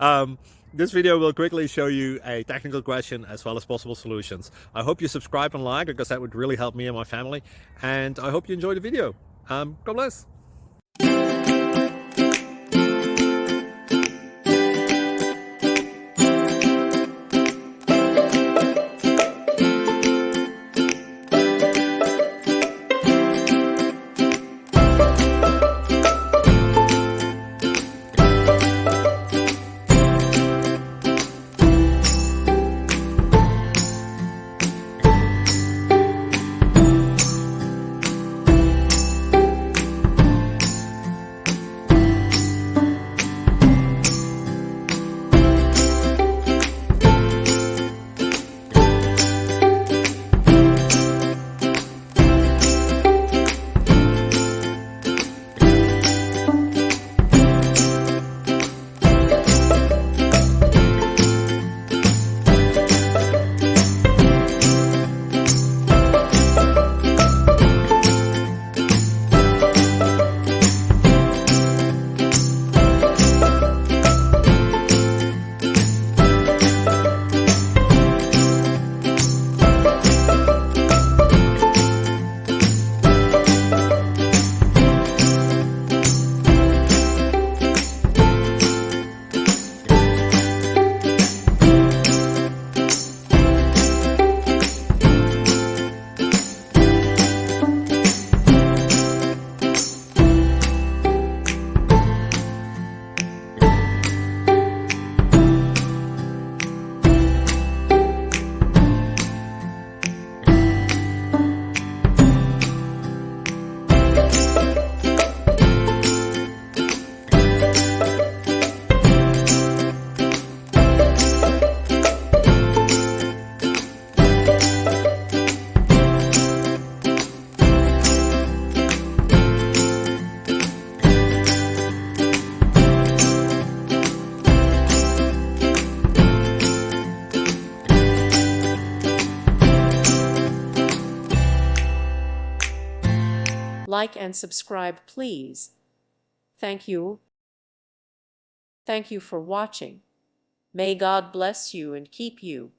um, this video will quickly show you a technical question as well as possible solutions. I hope you subscribe and like because that would really help me and my family. And I hope you enjoy the video. God bless. Like and subscribe, please. Thank you. Thank you for watching. May God bless you and keep you.